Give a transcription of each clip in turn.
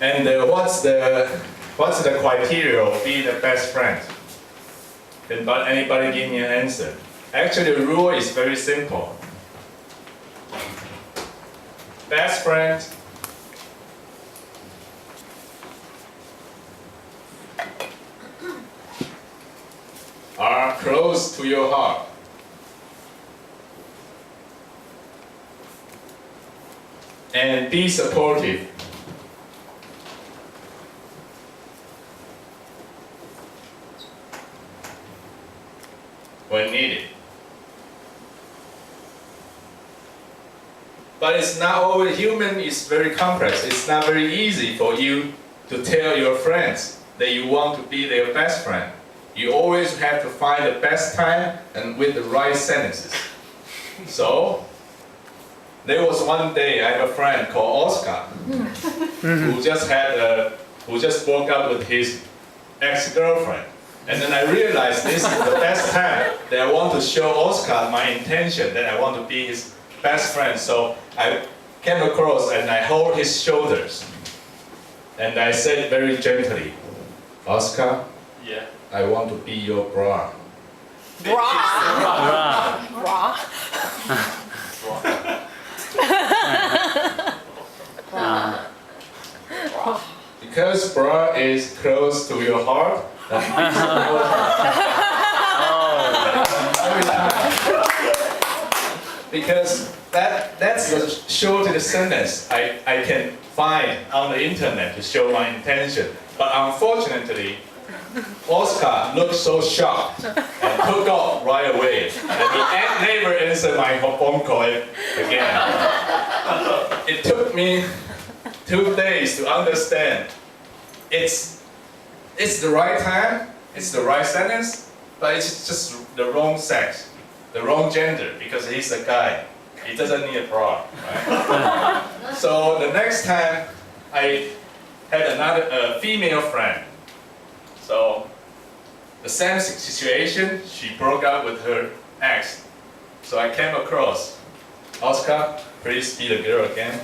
And what's the criteria of being the best friend? Can anybody give me an answer? Actually, the rule is very simple. Best friend are close to your heart. And be supportive. When needed. But it's not always, human is very complex. It's not very easy for you to tell your friends that you want to be their best friend. You always have to find the best time and with the right sentences. So, there was one day I have a friend called Oscar who just broke up with his ex-girlfriend. And then I realized this is the best time that I want to show Oscar my intention, that I want to be his best friend. So I came across and I hold his shoulders. And I said very gently, Oscar, Yeah. I want to be your bra. Bra. Bra. Because bra is close to your heart, because that's the shortest sentence I can find on the internet to show my intention. But unfortunately, Oscar looked so shocked and took off right away. And he never answered my phone call again. It took me 2 days to understand it's the right time, it's the right sentence, but it's just the wrong sex, the wrong gender, because he's a guy. He doesn't need a bra, right? So the next time I had another female friend. So the same situation, she broke up with her ex. So I came across, Oscar, please be the girl again.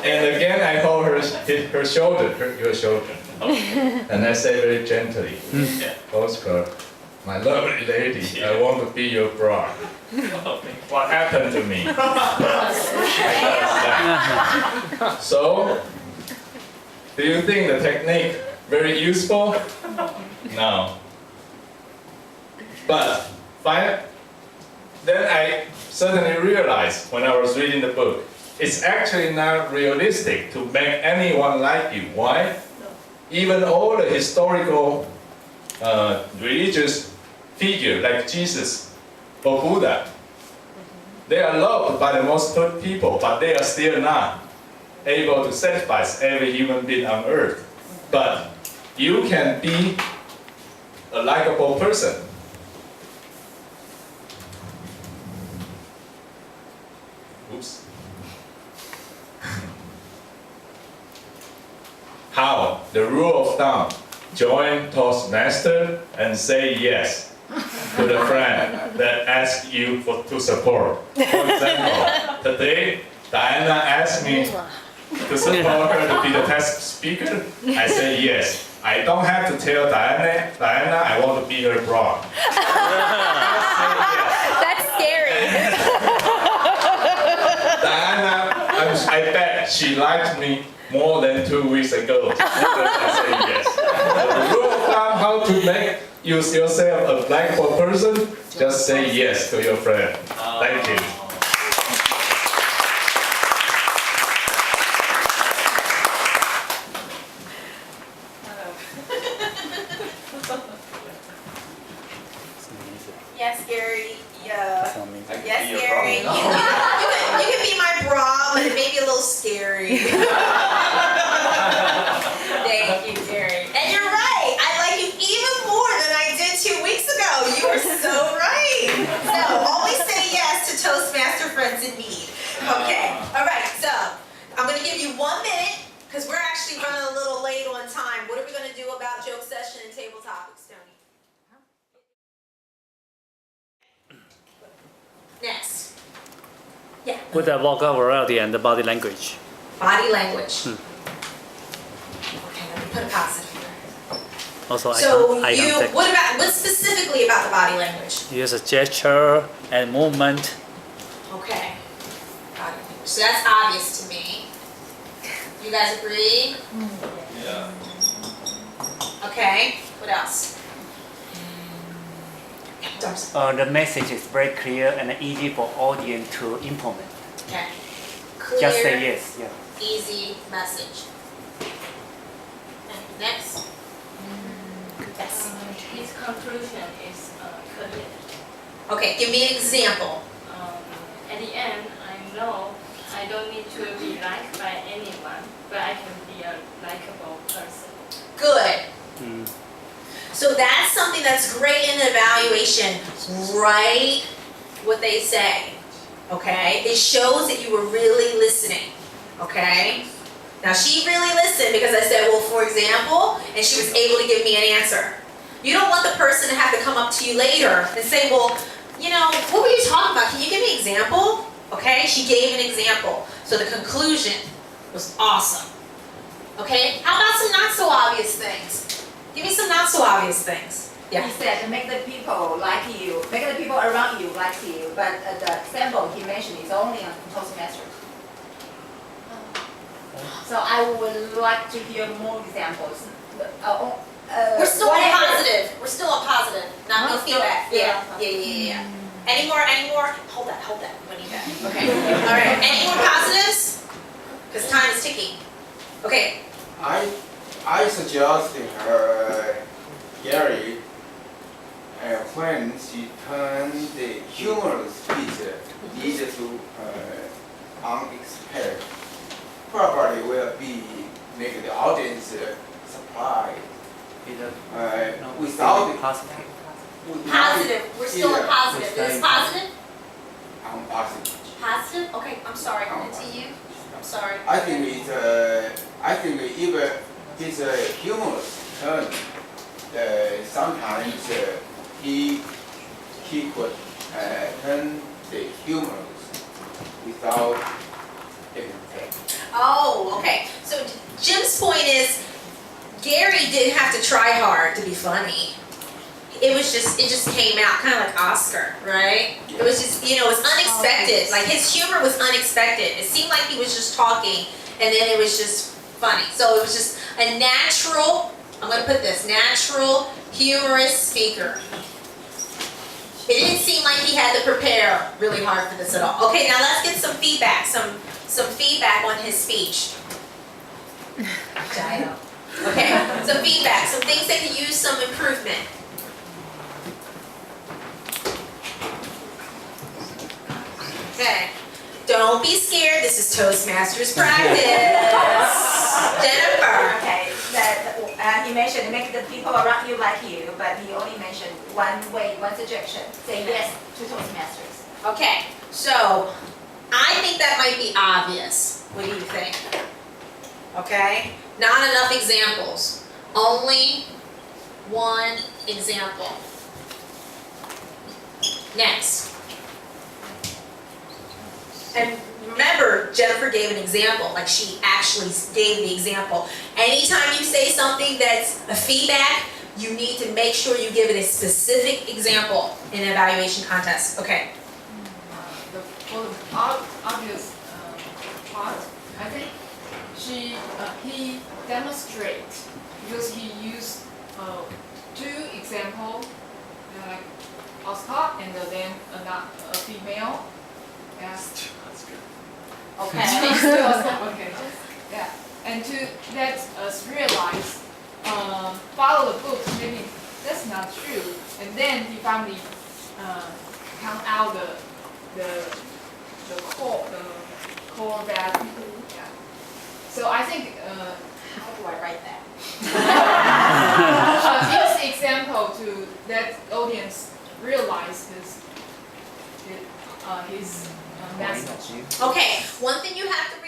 And again I hold her shoulder, your shoulder. And I say very gently, Oscar, my lovely lady, I want to be your bra. What happened to me? So, do you think the technique very useful? No. But then I suddenly realized when I was reading the book, it's actually not realistic to make anyone like you. Why? Even all the historical religious figures like Jesus or Buddha, they are loved by the most people, but they are still not able to satisfy every human being on earth. But you can be a likable person. Oops. How? The rule of thumb. Join Toastmaster and say yes to the friend that asks you to support. For example, today Diana asked me to support her to be the test speaker. I say yes. I don't have to tell Diana I want to be her bra. That's scary. Diana, I bet she liked me more than 2 weeks ago. I say yes. The rule of thumb, how to make yourself a likable person, just say yes to your friend. Thank you. Yes, Gary. Yeah. Yes, be your Gary. You can be my bra, but it may be a little scary. Thank you, Gary. And you're right. I like you even more than I did 2 weeks ago. You are so right. So always say yes to Toastmaster friends in need. Okay. All right. So I'm going to give you 1 minute because we're actually running a little late on time. What are we going to do about joke session and table topics, Tony? Next. Yeah. With the vocal variety and the body language. Body language. put a positive here. Also, So I you, contact. what specifically about the body language? Use a gesture and movement. Okay. Body language. So that's obvious to me. You guys agree? Yeah. Okay. What else? Darcy. The message is very clear and easy for audience to implement. Okay. Just say Clear, yes. Yeah. easy message. Okay. Next. Yes. His conclusion is clear. Okay. Give me an example. At the end, I know I don't need to be liked by anyone, but I can be a likable person. Good. Mm. So that's something that's great in the evaluation. Write what they say. Okay? It shows that you were really listening. Okay? Now she really listened because I said, well, for example, and she was able to give me an answer. You don't want the person to have to come up to you later and say, well, you know, what were you talking about? Can you give me an example? Okay? She gave an example. So the conclusion was awesome. Okay? How about some not so obvious things? Give me some not so obvious things. Yeah. He said make the people like you, make the people around you like you, but the example he mentioned is only on Toastmasters. So I would like to hear more examples. We're still on whatever. positive. We're still on positive. Not no Huh? feedback. Still Yeah. on positive. Yeah. Any more? Hold that. We need that. Okay. All right. Any more positives? Because time is ticking. Okay. I suggest Gary when she turn the humorous speech lead to unexpected, probably will be make the audience surprised. Without Positive. Positive. We're still on positive. Is this positive? positive. Positive? Okay. I'm sorry. To you. I'm sorry. I think even his humorous turn, sometimes he could turn the humorous without anything. Oh, okay. So Jim's point is, Gary didn't have to try hard to be funny. It just came out kind of like Oscar, right? It was just, it was unexpected. Like his humor was unexpected. It seemed like he was just talking, and then it was just funny. So it was just a natural, I'm gonna put this, natural, humorous speaker. It didn't seem like he had to prepare really hard for this at all. Okay, now let's get some feedback, some feedback on his speech. Okay, some feedback, some things that could use some improvement. Okay, don't be scared, this is Toastmasters practice. Jennifer. Okay, that he mentioned make the people around you like you, but he only mentioned one suggestion. Say yes to Toastmasters. Okay, so I think that might be obvious. What do you think? Okay, not enough examples. Only one example. Next. And remember, Jennifer gave an example, like she actually gave the example. Anytime you say something that's a feedback, you need to make sure you give it a specific example in an evaluation contest. Okay. For the obvious part, I think he demonstrates because he used two examples, like Oscar and then a female. Yeah. Okay. Okay. Yeah. And to let us realize, follow the book, maybe that's not true. And then he finally count out the core value. Yeah. So I think How do I write that? use the example to let audience realize his message. Okay, one thing you have to